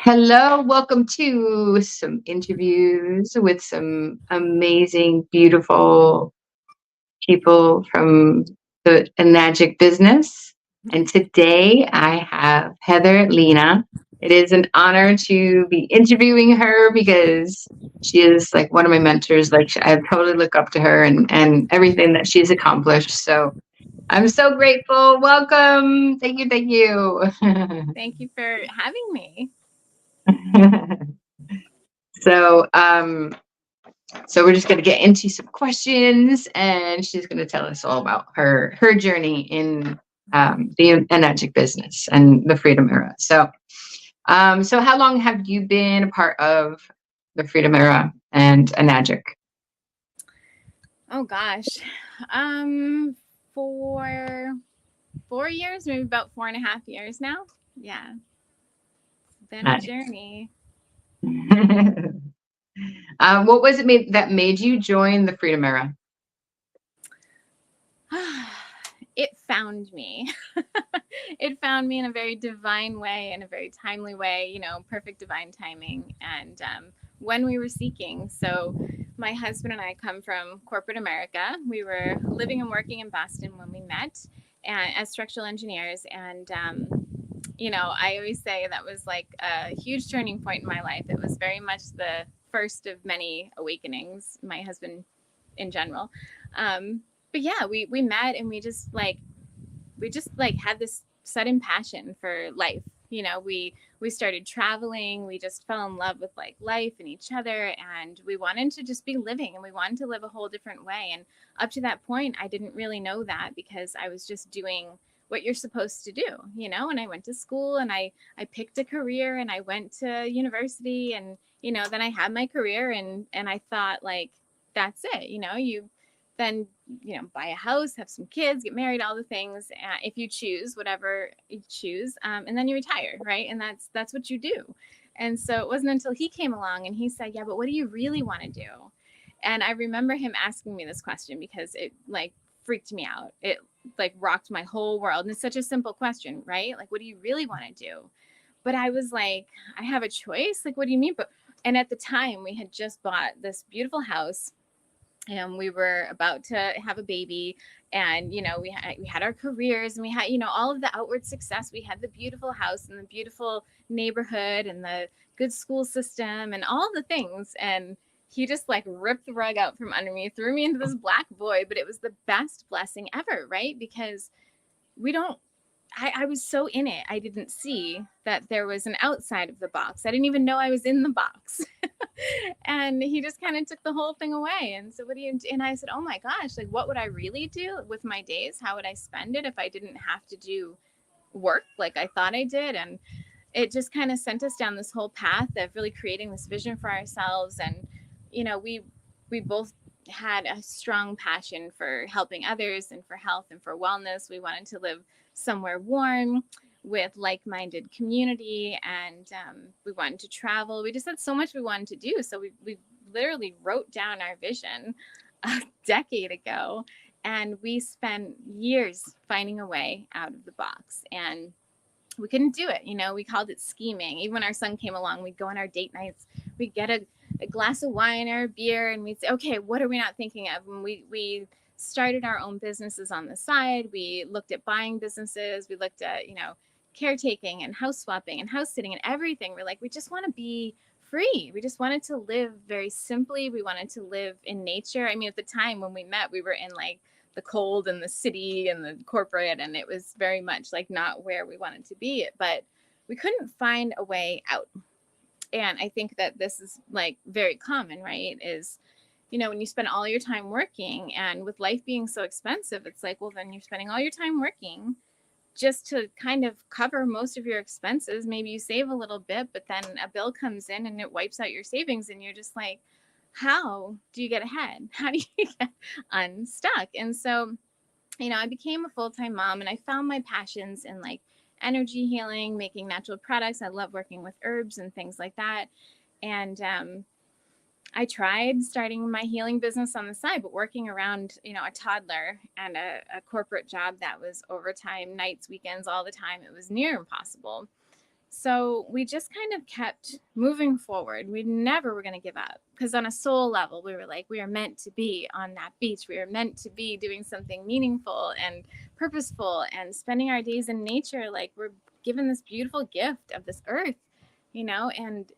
Hello, welcome to some interviews with some amazing, beautiful people from the Enagic Business. And today I have Heather Lena. It is an honor to be interviewing her because she is like one of my mentors. I totally look up to her and everything that she's accomplished. So I'm so grateful. Welcome. Thank you. Thank you. Thank you for having me. So, so we're just going to get into some questions, and she's going to tell us all about her journey in the Enagic business and the Freedom Era. So how long have you been a part of the Freedom Era and Enagic? Oh gosh, um, for 4 years, maybe about 4.5 years now. Yeah, it's been a Nice. journey. What was it that made you join the Freedom Era? It found me. It found me in a very divine way, in a very timely way. Perfect divine timing, and when we were seeking. So, my husband and I come from corporate America. We were living and working in Boston when we met, and as structural engineers, and I always say that was like a huge turning point in my life. It was very much the first of many awakenings, my husband in general. But yeah, we met and we just had this sudden passion for life. We started traveling. We just fell in love with like life and each other, and we wanted to just be living, and we wanted to live a whole different way. And up to that point, I didn't really know that because I was just doing what you're supposed to do. And I went to school, and I picked a career, and I went to university, and then I had my career, and I thought, like, that's it. You then buy a house, have some kids, get married, all the things, if you choose whatever you choose, and then you retire, right? And that's what you do. And so it wasn't until he came along and he said, yeah, but what do you really want to do? And I remember him asking me this question because it like freaked me out. It like rocked my whole world, and it's such a simple question, right? Like, what do you really want to do? But I was like, I have a choice. Like, what do you mean? And at the time, we had just bought this beautiful house, and we were about to have a baby, and we had our careers, and we had all of the outward success. We had the beautiful house and the beautiful neighborhood and the good school system and all the things, and he just like ripped the rug out from under me, threw me into this black void. But it was the best blessing ever, right? Because we don't I was so in it, I didn't see that there was an outside of the box. I didn't even know I was in the box. And he just kind of took the whole thing away. And so, what do you do? And I said, oh my gosh, like, what would I really do with my days? How would I spend it if I didn't have to do work like I thought I did? And it just kind of sent us down this whole path of really creating this vision for ourselves. And, we both had a strong passion for helping others and for health and for wellness. We wanted to live somewhere warm with like-minded community, and we wanted to travel. We just had so much we wanted to do, so we literally wrote down our vision a decade ago, and we spent years finding a way out of the box, and we couldn't do it. We called it scheming. Even when our son came along, we'd go on our date nights, we'd get a glass of wine or a beer, and we'd say, okay, what are we not thinking of? And we started our own businesses on the side. We looked at buying businesses. We looked at, caretaking and house swapping and house sitting and everything. We're like, we just want to be free. We just wanted to live very simply. We wanted to live in nature. I mean, at the time when we met, we were in like the cold and the city and the corporate, and it was very much like not where we wanted to be. But we couldn't find a way out. And I think that this is like very common, right? Is when you spend all your time working, and with life being so expensive, it's like, well, then you're spending all your time working just to kind of cover most of your expenses. Maybe you save a little bit, but then a bill comes in and it wipes out your savings, and you're just like, how do you get ahead? How do you get unstuck? And so, I became a full-time mom, and I found my passions in like energy healing, making natural products. I love working with herbs and things like that. And I tried starting my healing business on the side, but working around, a toddler and a corporate job that was overtime, nights, weekends, all the time, it was near impossible. So we just kind of kept moving forward. We never were going to give up, because on a soul level, we were like, we are meant to be on that beach. We are meant to be doing something meaningful and purposeful and spending our days in nature. Like, we're given this beautiful gift of this earth, and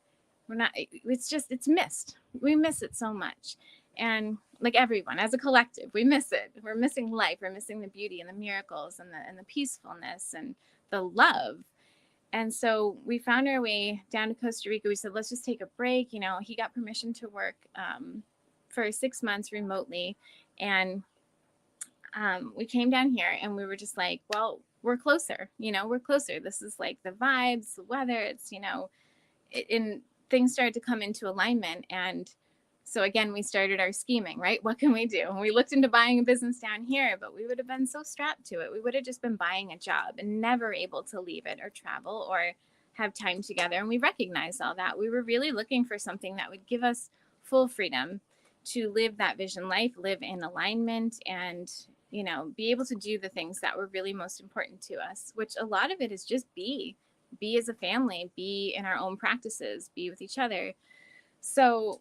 we're not, it's missed. We miss it so much. And like everyone, as a collective, we miss it. We're missing life. We're missing the beauty and the miracles and the peacefulness and the love. And so we found our way down to Costa Rica. We said, let's just take a break. He got permission to work for 6 months remotely. And we came down here and we were just like, well, we're closer. We're closer. This is like the vibes, the weather. It's, and things started to come into alignment. And so again, we started our scheming, right? What can we do? And we looked into buying a business down here, but we would have been so strapped to it. We would have just been buying a job and never able to leave it or travel or have time together. And we recognized all that. We were really looking for something that would give us full freedom to live that vision life, live in alignment, and be able to do the things that were really most important to us, which a lot of it is just be as a family, be in our own practices, be with each other. So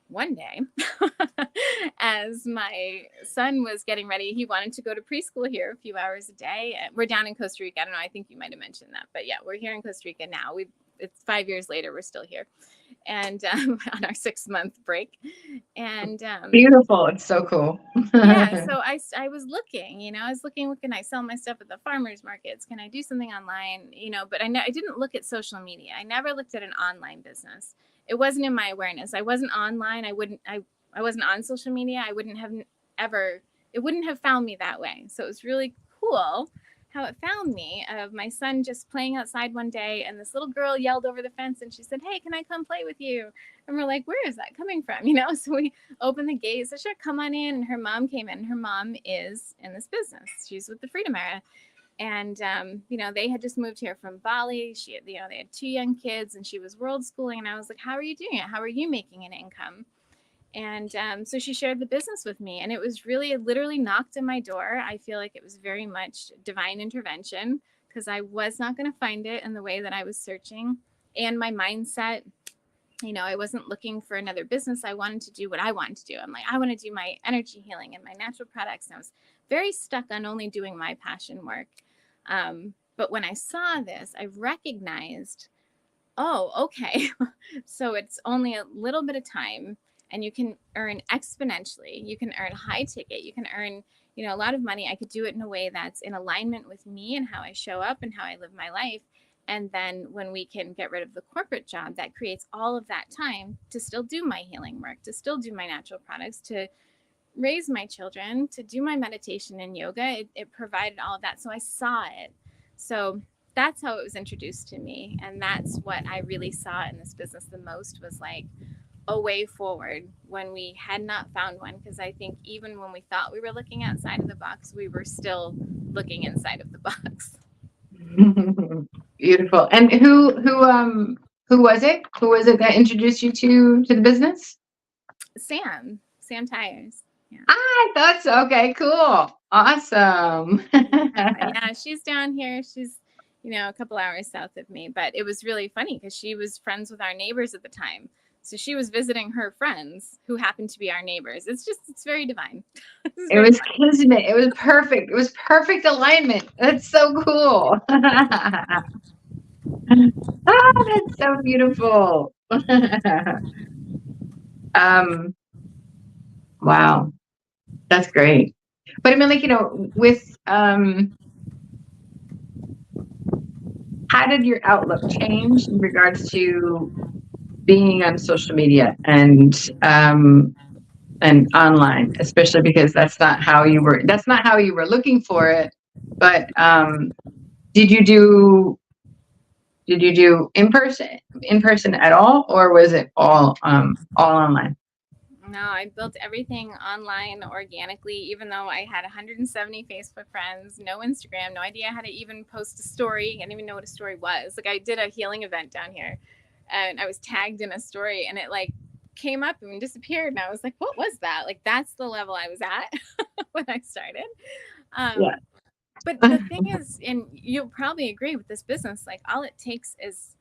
one day, as my son was getting ready, he wanted to go to preschool here a few hours a day. We're down in Costa Rica. I don't know. I think you might have mentioned that, but yeah, we're here in Costa Rica now. It's 5 years later. We're still here, and on our 6-month break. And Beautiful. It's so cool. yeah, so I was looking, I was looking, what can I sell my stuff at the farmers markets? Can I do something online? But I didn't look at social media. I never looked at an online business. It wasn't in my awareness. I wasn't online. I wasn't on social media. I wouldn't have ever, it wouldn't have found me that way. So it was really cool how it found me, of my son just playing outside one day, and this little girl yelled over the fence and she said, "Hey, can I come play with you?" And we're like, where is that coming from? So we opened the gate, so sure, come on in. And her mom came in. Her mom is in this business. She's with the Freedom Era. And, they had just moved here from Bali. They had 2 young kids, and she was world schooling. And I was like, how are you doing it? How are you making an income? And so she shared the business with me, and it was really, it literally knocked on my door. I feel like it was very much divine intervention, because I was not going to find it in the way that I was searching. And my mindset, I wasn't looking for another business. I wanted to do what I wanted to do. I'm like, I want to do my energy healing and my natural products. And I was very stuck on only doing my passion work. But when I saw this, I recognized, oh, okay. So it's only a little bit of time, and you can earn exponentially. You can earn high ticket. You can earn, a lot of money. I could do it in a way that's in alignment with me and how I show up and how I live my life. And then when we can get rid of the corporate job, that creates all of that time to still do my healing work, to still do my natural products, to raise my children, to do my meditation and yoga. It provided all of that. So I saw it. So that's how it was introduced to me. And that's what I really saw in this business the most, was like a way forward when we had not found one. Because I think even when we thought we were looking outside of the box, we were still looking inside of the box. Beautiful. And who was it? Who was it that introduced you to the business? Sam Tires. Yeah. I thought so. Okay, cool. Awesome. Yeah, she's down here. She's, a couple hours south of me. But it was really funny because she was friends with our neighbors at the time. So she was visiting her friends who happened to be our neighbors. It's very divine. It was kismet. It was perfect. It was perfect alignment. That's so cool. That's so beautiful. Wow. That's great. But I mean, like, with how did your outlook change in regards to being on social media and online, especially because that's not how you were looking for it. But did you do in person at all, or was it all online? No, I built everything online organically, even though I had 170 Facebook friends, no Instagram, no idea how to even post a story. I didn't even know what a story was. Like, I did a healing event down here, and I was tagged in a story, and it like came up and disappeared. And I was like, what was that? Like, that's the level I was at when I started. Yeah. But the thing is, and you'll probably agree with this business, like all it takes is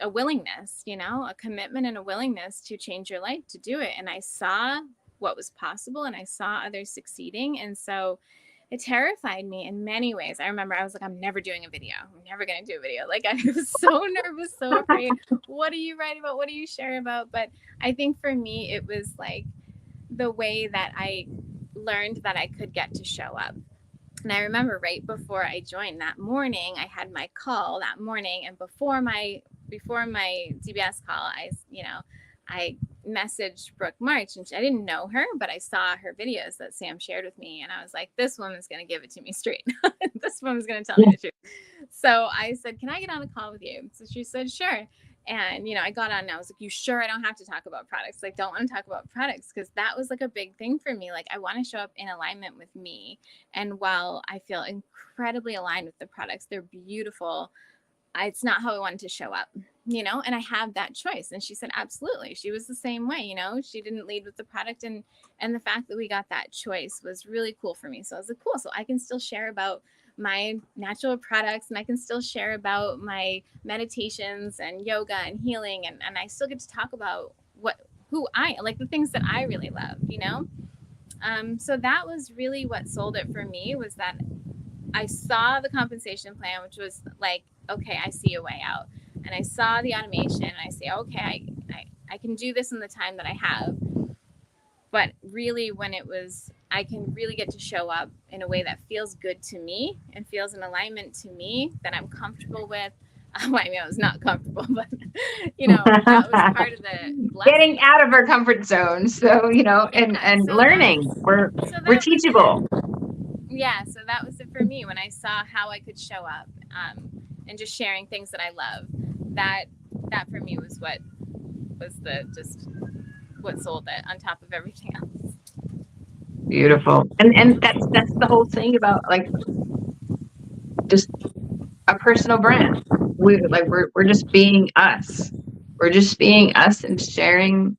a willingness, you know, a commitment and a willingness to change your life to do it. And I saw what was possible and I saw others succeeding. And so it terrified me in many ways. I remember I was like, I'm never doing a video. I'm never going to do a video. Like I was so nervous, so afraid. What do you write about? What do you share about? But I think for me, it was like the way that I learned that I could get to show up. And I remember right before I joined that morning, I had my call that morning, and before my DBS call, I messaged Brooke March, and I didn't know her, but I saw her videos that Sam shared with me, and I was like, this woman's going to give it to me straight. This woman's going to tell me the truth. So I said, can I get on a call with you? So she said, sure. And, I got on and I was like, you sure I don't have to talk about products? Like, don't want to talk about products, because that was like a big thing for me. Like, I want to show up in alignment with me. And while I feel incredibly aligned with the products, they're beautiful, it's not how I wanted to show up, and I have that choice. And she said, absolutely. She was the same way, she didn't lead with the product. And the fact that we got that choice was really cool for me. So I was like, cool. So I can still share about my natural products, and I can still share about my meditations and yoga and healing. And I still get to talk about who I like, the things that I really love, so that was really what sold it for me, was that I saw the compensation plan, which was like, okay, I see a way out. And I saw the automation and I say, okay, I can do this in the time that I have. But really, when it was, I can really get to show up in a way that feels good to me and feels in alignment to me, that I'm comfortable with. I was not comfortable, but, that was part of the blessing. Getting out of our comfort zone. So, and so learning. We're teachable. Yeah. So that was it for me when I saw how I could show up, and just sharing things that I love. That for me was what sold it on top of everything else. Beautiful. And that's the whole thing about like just a personal brand. We're just being us. We're just being us and sharing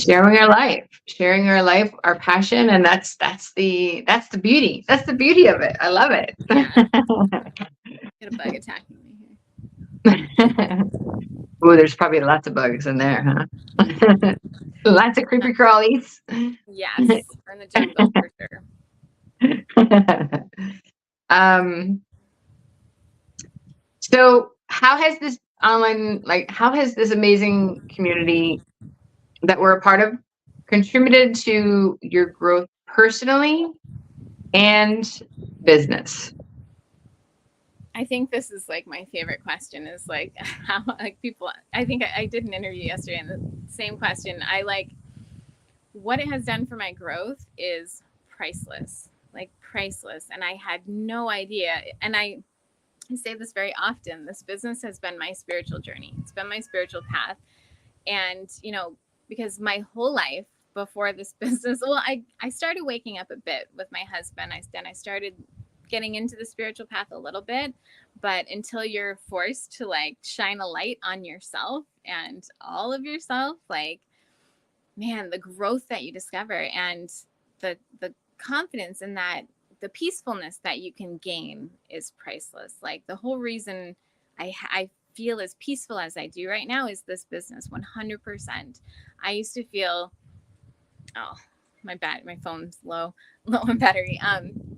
our life, our passion. And that's the beauty. That's the beauty of it. I love it. Yeah. Get a bug attacking me here. Oh, there's probably lots of bugs in there, huh? Lots of creepy crawlies. Yes, in the jungle for sure. So how has this amazing community that we're a part of contributed to your growth personally and business? I think this is like my favorite question, is like how people, I think I did an interview yesterday and the same question. What it has done for my growth is priceless, And I had no idea. And I say this very often, this business has been my spiritual journey. It's been my spiritual path. And, because my whole life before this business, I started waking up a bit with my husband. I started getting into the spiritual path a little bit, but until you're forced to shine a light on yourself and all of yourself, man, the growth that you discover and the confidence in that, the peacefulness that you can gain is priceless. The whole reason I feel as peaceful as I do right now is this business. 100%. I used to feel, my phone's low on battery.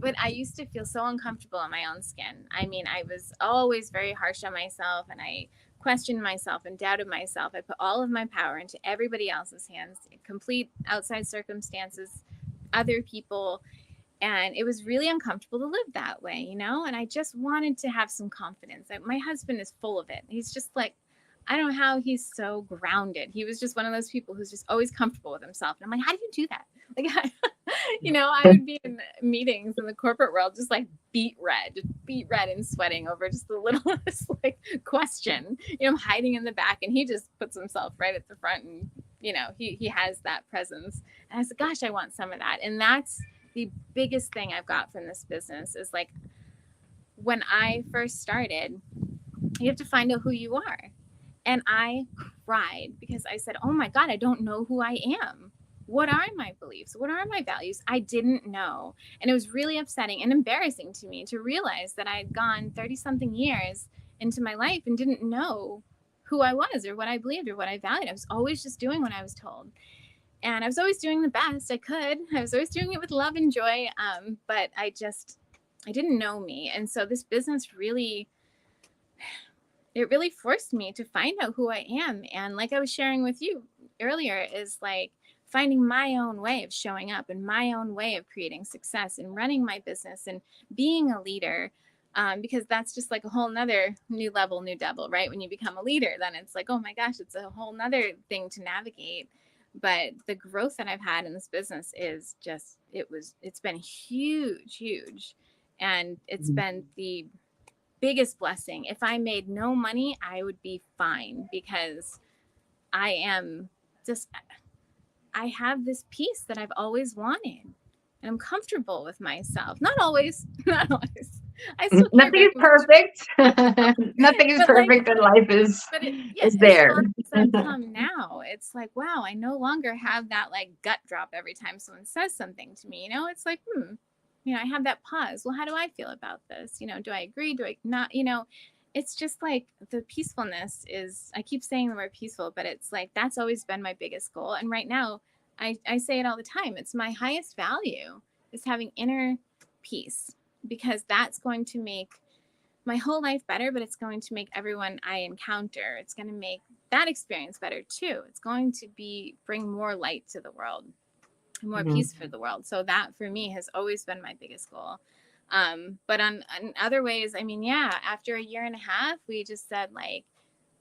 But I used to feel so uncomfortable in my own skin. I mean, I was always very harsh on myself, and I questioned myself and doubted myself. I put all of my power into everybody else's hands, complete outside circumstances, other people. And it was really uncomfortable to live that way, and I just wanted to have some confidence. My husband is full of it. He's just I don't know how he's so grounded. He was just one of those people who's just always comfortable with himself. And I'm like, how do you do that? I would be in meetings in the corporate world, just beat red and sweating over just the littlest question. I'm hiding in the back, and he just puts himself right at the front, and he has that presence. And I said, gosh, I want some of that. And that's the biggest thing I've got from this business is when I first started, you have to find out who you are. And I cried because I said, oh my God, I don't know who I am. what are my beliefs? What are my values? I didn't know. And it was really upsetting and embarrassing to me to realize that I had gone 30 something years into my life and didn't know who I was or what I believed or what I valued. I was always just doing what I was told. And I was always doing the best I could. I was always doing it with love and joy. But I didn't know me. And so this business really, it really forced me to find out who I am. And like I was sharing with you earlier, is like finding my own way of showing up and my own way of creating success and running my business and being a leader. Because that's just like a whole nother new level, new devil, right? When you become a leader, then it's like, oh my gosh, it's a whole nother thing to navigate. But the growth that I've had in this business is just, it's been huge, huge. And it's been the biggest blessing. If I made no money, I would be fine, because I am just, I have this peace that I've always wanted. And I'm comfortable with myself. Not always, not always. I still care Nothing very is much. perfect. Nothing is But like, perfect, and life yeah, is as there. far as I've come now, it's like, wow, I no longer have that like gut drop every time someone says something to me. You know, it's like, I have that pause. Well, how do I feel about this? Do I agree? Do I not? It's just like the peacefulness is, I keep saying the word peaceful, but it's like, that's always been my biggest goal. And right now, I say it all the time. It's my highest value, is having inner peace, because that's going to make my whole life better, but it's going to make everyone I encounter, it's going to make that experience better too. It's going to bring more light to the world, more peace for the world. So that for me has always been my biggest goal. But on other ways, I mean, yeah, after a year and a half, we just said, like,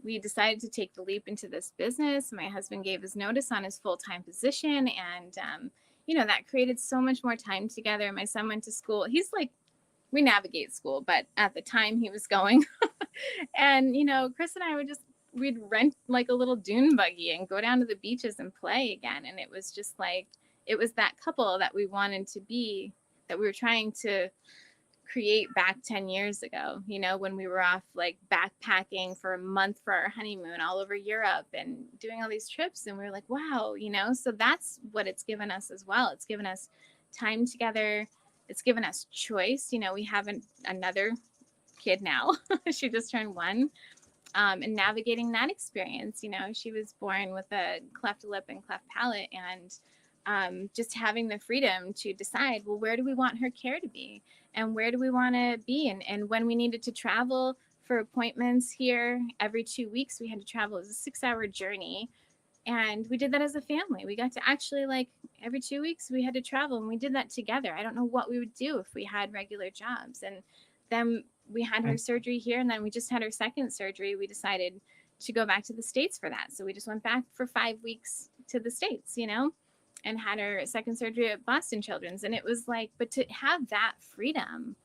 we decided to take the leap into this business. My husband gave his notice on his full-time position, and that created so much more time together. My son went to school. He's like, we navigate school, but at the time he was going. And Chris and I we'd rent like a little dune buggy and go down to the beaches and play again. And it was just like, it was that couple that we wanted to be, that we were trying to create back 10 years ago, when we were off like backpacking for a month for our honeymoon all over Europe and doing all these trips. And we were like, wow, so that's what it's given us as well. It's given us time together. It's given us choice. We have another kid now. She just turned 1. And navigating that experience, she was born with a cleft lip and cleft palate, and just having the freedom to decide, well, where do we want her care to be, and where do we want to be, and when we needed to travel for appointments here every 2 weeks, we had to travel. It was a 6-hour journey, and we did that as a family. We got to actually, like, every 2 weeks we had to travel, and we did that together. I don't know what we would do if we had regular jobs. And then we had her surgery here, and then we just had her second surgery. We decided to go back to the States for that. So we just went back for 5 weeks to the States, and had her second surgery at Boston Children's. And it was like, but to have that freedom,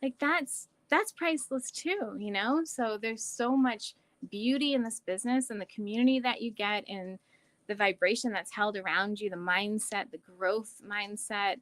like that's priceless too, So there's so much beauty in this business, and the community that you get, and the vibration that's held around you, the mindset, the growth mindset.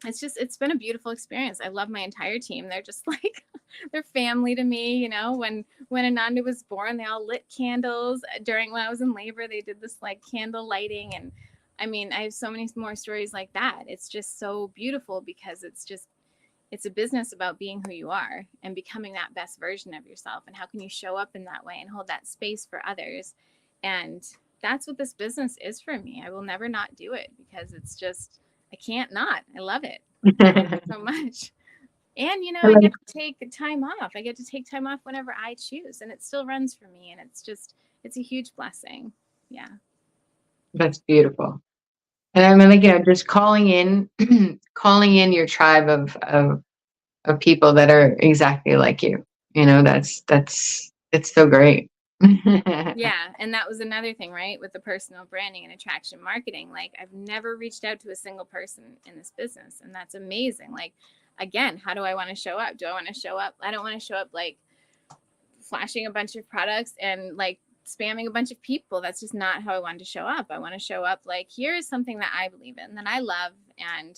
It's been a beautiful experience. I love my entire team. They're just like, they're family to me. When Ananda was born, they all lit candles when I was in labor. They did this like candle lighting. And I mean, I have so many more stories like that. It's just so beautiful, because it's a business about being who you are and becoming that best version of yourself. And how can you show up in that way and hold that space for others? And that's what this business is for me. I will never not do it, because it's just, I can't not. I love it. I love it so much. And, I get to take time off. I get to take time off whenever I choose, and it still runs for me. And it's a huge blessing. Yeah. That's beautiful. And I mean, again, just calling in your tribe of people that are exactly like you. It's so great. Yeah. And that was another thing, right? With the personal branding and attraction marketing. Like, I've never reached out to a single person in this business. And that's amazing. Like, again, how do I want to show up? Do I want to show up? I don't want to show up like flashing a bunch of products and like spamming a bunch of people. That's just not how I wanted to show up. I want to show up like, here is something that I believe in, that I love. And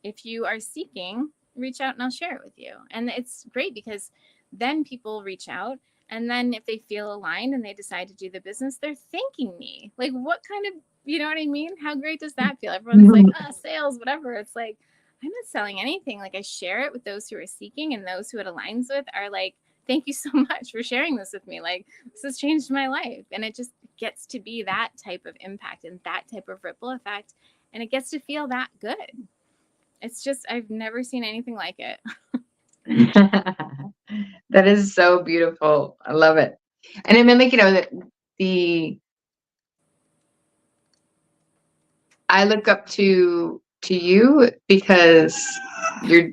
if you are seeking, reach out and I'll share it with you. And it's great, because then people reach out, and then if they feel aligned and they decide to do the business, they're thanking me. Like, what kind of You know what I mean? How great does that feel? Everyone's like, oh, sales, whatever. It's like, I'm not selling anything. Like, I share it with those who are seeking, and those who it aligns with are like, thank you so much for sharing this with me. Like, this has changed my life. And it just gets to be that type of impact and that type of ripple effect. And it gets to feel that good. It's just, I've never seen anything like it. That is so beautiful. I love it. And I mean, like, the I look up to you because you're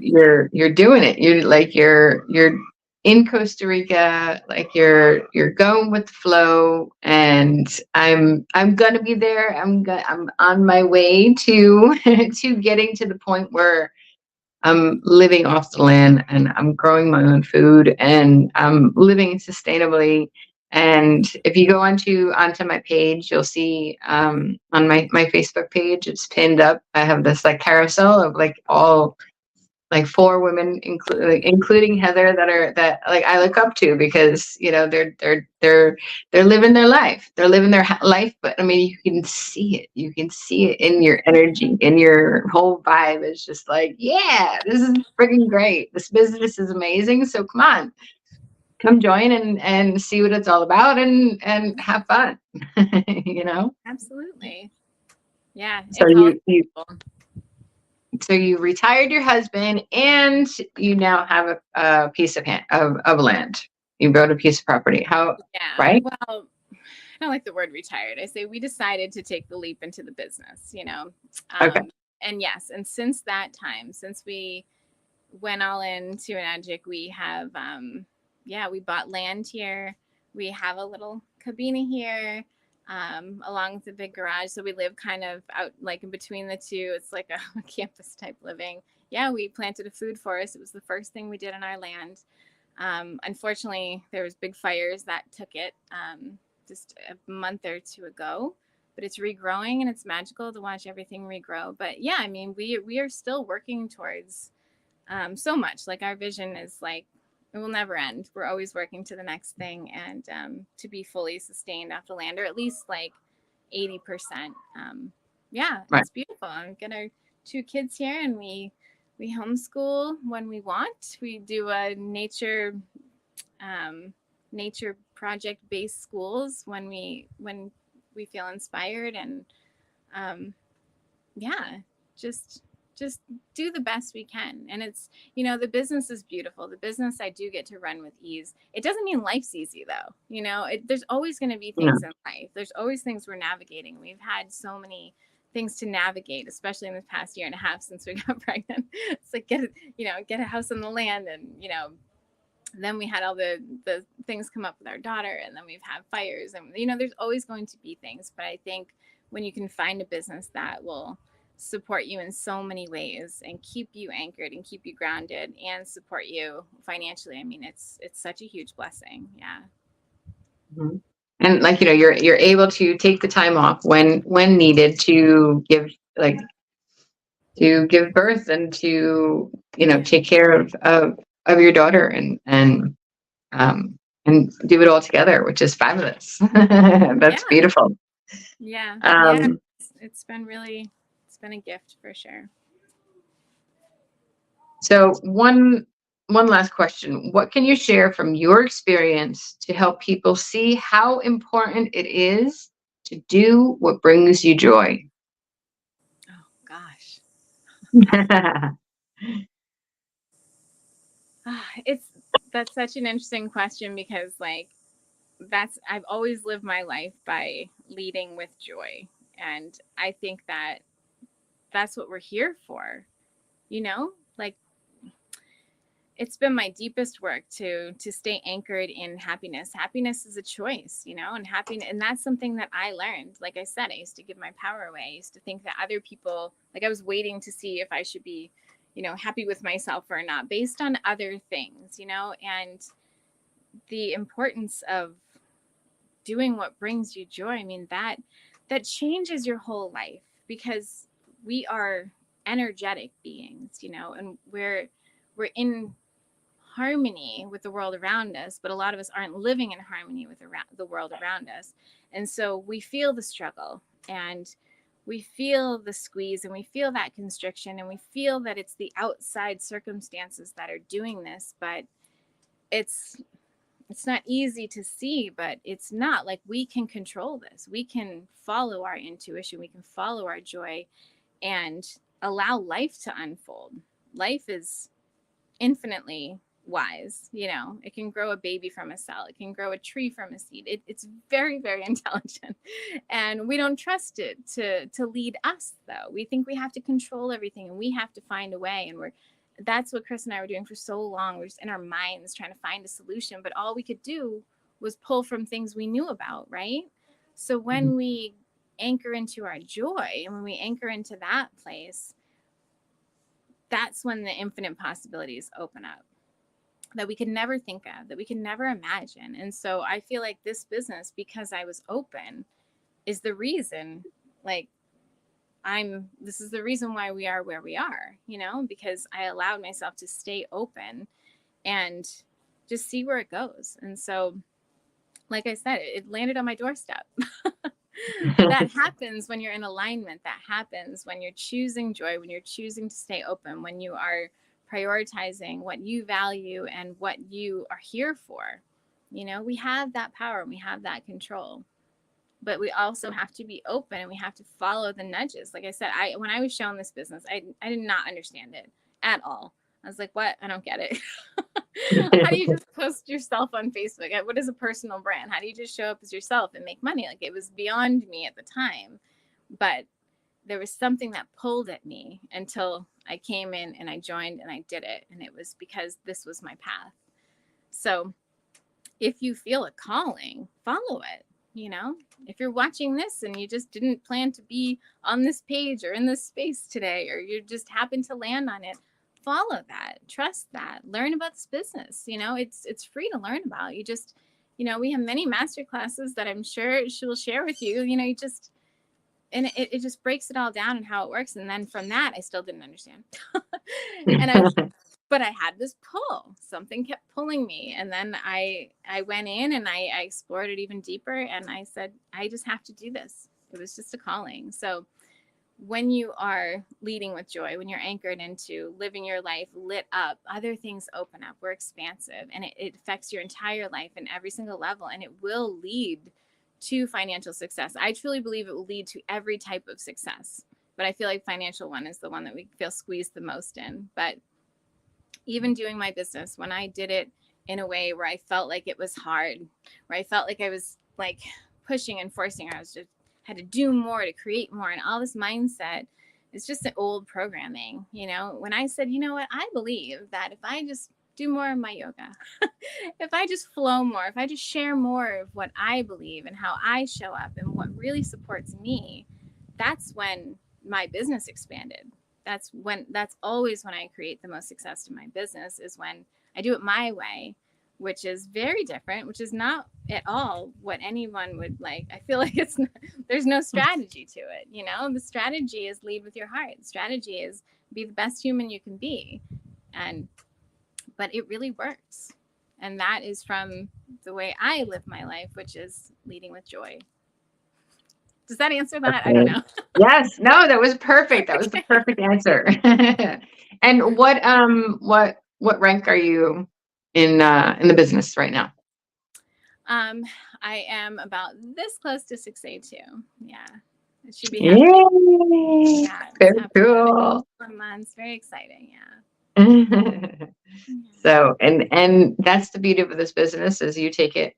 doing it. You're in Costa Rica, like you're going with the flow, and I'm gonna be there. I'm on my way to to getting to the point where I'm living off the land and I'm growing my own food and I'm living sustainably. And if you go onto my page, you'll see on my Facebook page, it's pinned up. I have this like carousel of like all like four women, including Heather, that like I look up to because they're living their life. They're living their life, but I mean, you can see it. You can see it in your energy, in your whole vibe. It's just like, yeah, this is freaking great. This business is amazing. So come join and see what it's all about and have fun. Absolutely. Yeah. So you retired your husband and you now have a piece of land. You bought a piece of property. How, Yeah. right? Well, I don't like the word retired. I say we decided to take the leap into the business, Okay. And yes, and since that time, since we went all into Enagic, we have, we bought land here. We have a little cabina here, along with the big garage. So we live kind of out like in between the two. It's like a campus type living. Yeah, we planted a food forest. It was the first thing we did on our land. Unfortunately, there was big fires that took it just a month or two ago. But it's regrowing and it's magical to watch everything regrow. But yeah, I mean, we are still working towards so much. Like our vision is like it will never end. We're always working to the next thing and to be fully sustained off the land, or at least like 80%. Yeah, Right. it's beautiful. I've got our two kids here, and we homeschool when we want. We do a nature project based schools when we feel inspired, and yeah, just do the best we can. And it's the business is beautiful. The business I do get to run with ease. It doesn't mean life's easy though. There's always going to be things in life. There's always things we're navigating. We've had so many things to navigate, especially in the past year and a half since we got pregnant. It's like get a house on the land, and then we had all the things come up with our daughter, and then we've had fires, and there's always going to be things. But I think when you can find a business that will support you in so many ways and keep you anchored and keep you grounded and support you financially, I mean, it's such a huge blessing. Yeah. Mm-hmm. And like you're able to take the time off when needed to give birth and to take care of your daughter and do it all together, which is fabulous. That's beautiful. Yeah. It's been a gift for sure. So one last question. What can you share from your experience to help people see how important it is to do what brings you joy? Oh gosh. That's such an interesting question, because like I've always lived my life by leading with joy. And I think that that's what we're here for, like it's been my deepest work to stay anchored in happiness. Happiness is a choice, and happiness, and that's something that I learned. Like I said, I used to give my power away. I used to think that other people, like I was waiting to see if I should be, happy with myself or not based on other things, and the importance of doing what brings you joy. I mean, that changes your whole life, because we are energetic beings, and we're in harmony with the world around us, but a lot of us aren't living in harmony with the world around us. And so we feel the struggle, and we feel the squeeze and we feel that constriction and we feel that it's the outside circumstances that are doing this, but it's not easy to see, but it's not. Like, we can control this. We can follow our intuition. We can follow our joy and allow life to unfold. Life is infinitely wise. It can grow a baby from a cell. It can grow a tree from a seed. It's very, very intelligent. And we don't trust it to lead us, though. We think we have to control everything and we have to find a way. And that's what Chris and I were doing for so long. We're just in our minds trying to find a solution, but all we could do was pull from things we knew about, right? So when we anchor into our joy and when we anchor into that place, that's when the infinite possibilities open up that we could never think of, that we could never imagine. And so I feel like this business, because I was open, is the reason, like, this is the reason why we are where we are, because I allowed myself to stay open and just see where it goes. And so, like I said, it landed on my doorstep. That happens when you're in alignment. That happens when you're choosing joy, when you're choosing to stay open, when you are prioritizing what you value and what you are here for. We have that power and we have that control, but we also have to be open and we have to follow the nudges. Like I said, when I was shown this business, I did not understand it at all. I was like, what? I don't get it. How do you just post yourself on Facebook? What is a personal brand? How do you just show up as yourself and make money? Like, it was beyond me at the time, but there was something that pulled at me until I came in and I joined and I did it. And it was because this was my path. So if you feel a calling, follow it. If you're watching this and you just didn't plan to be on this page or in this space today, or you just happen to land on it, follow that, trust that, learn about this business. It's free to learn about. You just, we have many master classes that I'm sure she will share with you. And it just breaks it all down and how it works. And then from that, I still didn't understand. But I had this pull. Something kept pulling me. And then I went in and I explored it even deeper. And I said, I just have to do this. It was just a calling. So when you are leading with joy, when you're anchored into living your life lit up, other things open up. We're expansive, and it affects your entire life in every single level. And it will lead to financial success. I truly believe it will lead to every type of success. But I feel like financial one is the one that we feel squeezed the most in. But even doing my business, when I did it in a way where I felt like it was hard, where I felt like I was like pushing and forcing, I was just had to do more to create more, and all this mindset is just an old programming. When I said, what, I believe that if I just do more of my yoga, if I just flow more, if I just share more of what I believe and how I show up and what really supports me, that's when my business expanded. That's always when I create the most success in my business, is when I do it my way, which is very different, which is not at all what anyone would like. I feel like there's no strategy to it. The strategy is lead with your heart. The strategy is be the best human you can be. But it really works. And that is from the way I live my life, which is leading with joy. Does that answer that? Okay. I don't know. Yes. No, that was perfect. That was the perfect answer. And what rank are you in the business right now? I am about this close to 6A2. Yeah. It should be happening. Yeah. Very cool. 4 months. Very exciting. Yeah. So, and that's the beauty of this business, is you take it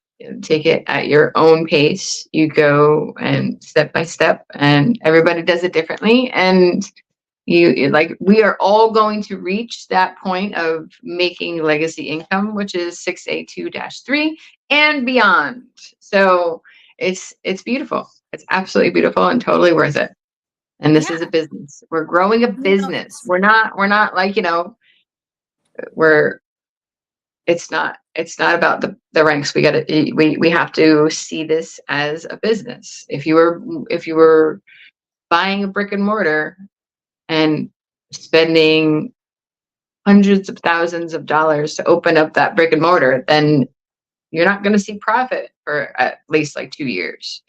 at your own pace. You go and step by step, and everybody does it differently. And we are all going to reach that point of making legacy income, which is 6A2-3 and beyond. So it's beautiful. It's absolutely beautiful and totally worth it. And this is a business. We're growing a business. We're not like, it's not about the ranks. We have to see this as a business. If you were buying a brick and mortar and spending hundreds of thousands of dollars to open up that brick and mortar, then you're not going to see profit for at least like 2 years,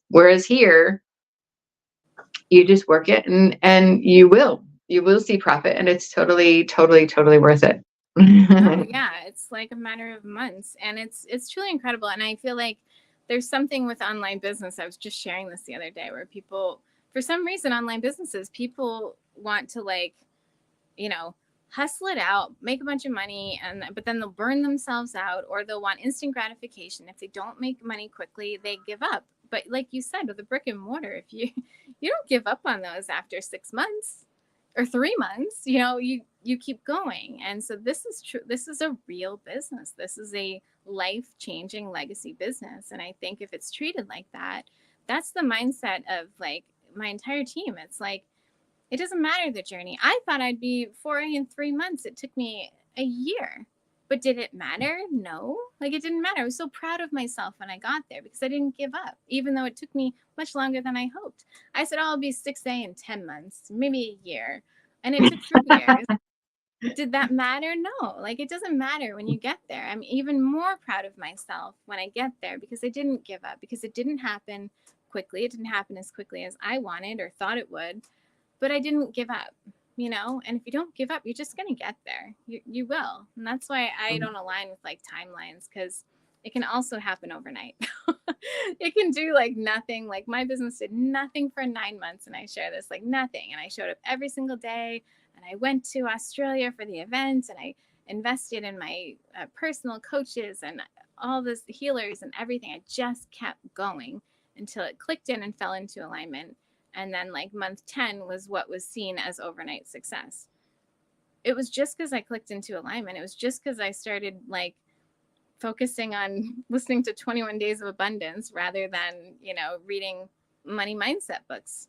Whereas here, You just work it, and you will see profit, and it's totally worth it. Oh yeah, it's like a matter of months, and it's truly incredible. And I feel like there's something with online business. I was just sharing this the other day, where people, for some reason, online businesses, people want to like, you know, hustle it out, make a bunch of money, and but then they'll burn themselves out, or they'll want instant gratification. If they don't make money quickly, they give up. But like you said, with a brick and mortar, if you don't give up on those after 6 months or 3 months, you keep going. And so this is true. This is a real business. This is a life-changing legacy business. And I think if it's treated like that, that's the mindset of like my entire team. It's like, it doesn't matter the journey. I thought I'd be 4A in 3 months. It took me a year. But did it matter? No. Like, it didn't matter. I was so proud of myself when I got there because I didn't give up, even though it took me much longer than I hoped. I said, oh, I'll be 6A in 10 months, maybe a year. And it took 3 years. Did that matter? No. Like, it doesn't matter when you get there. I'm even more proud of myself when I get there because I didn't give up, because it didn't happen quickly. It didn't happen as quickly as I wanted or thought it would. But I didn't give up, and if you don't give up, you're just going to get there. You will. And that's why I don't align with like timelines, because it can also happen overnight. It can do like nothing. Like my business did nothing for 9 months. And I share this, like nothing. And I showed up every single day, and I went to Australia for the event, and I invested in my personal coaches and all this healers and everything. I just kept going until it clicked in and fell into alignment. And then like month 10 was what was seen as overnight success. It was just because I clicked into alignment. It was just because I started like focusing on listening to 21 Days of Abundance rather than, reading money mindset books.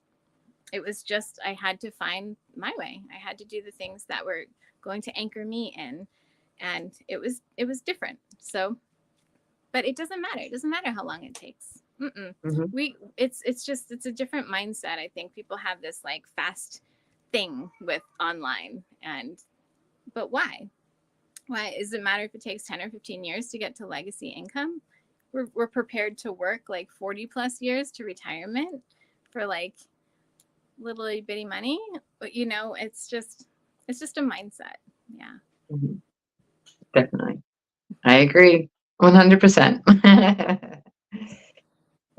It was just, I had to find my way. I had to do the things that were going to anchor me in. And it was different. So, but it doesn't matter. It doesn't matter how long it takes. Mm-hmm. It's a different mindset. I think people have this like fast thing with online, but why does it matter if it takes 10 or 15 years to get to legacy income? We're prepared to work like 40 plus years to retirement for like little bitty money, but it's just a mindset. Yeah. Mm-hmm. Definitely. I agree 100%.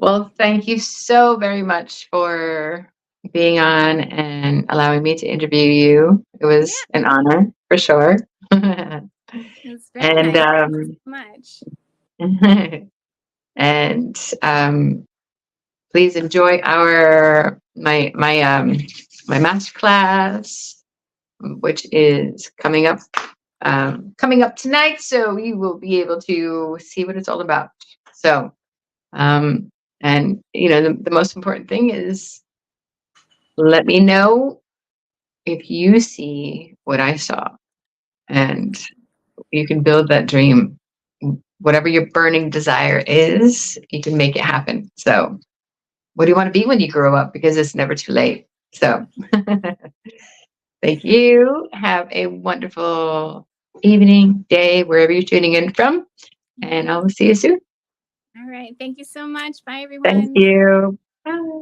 Well, thank you so very much for being on and allowing me to interview you. It was an honor for sure. It's very nice. Thank you so much. And please enjoy my masterclass, which is coming up tonight. So you will be able to see what it's all about. So, and the most important thing is, let me know if you see what I saw, and you can build that dream. Whatever your burning desire is, you can make it happen. So what do you want to be when you grow up? Because it's never too late. So thank you. Have a wonderful evening, day, wherever you're tuning in from. And I will see you soon. All right. Thank you so much. Bye, everyone. Thank you. Bye.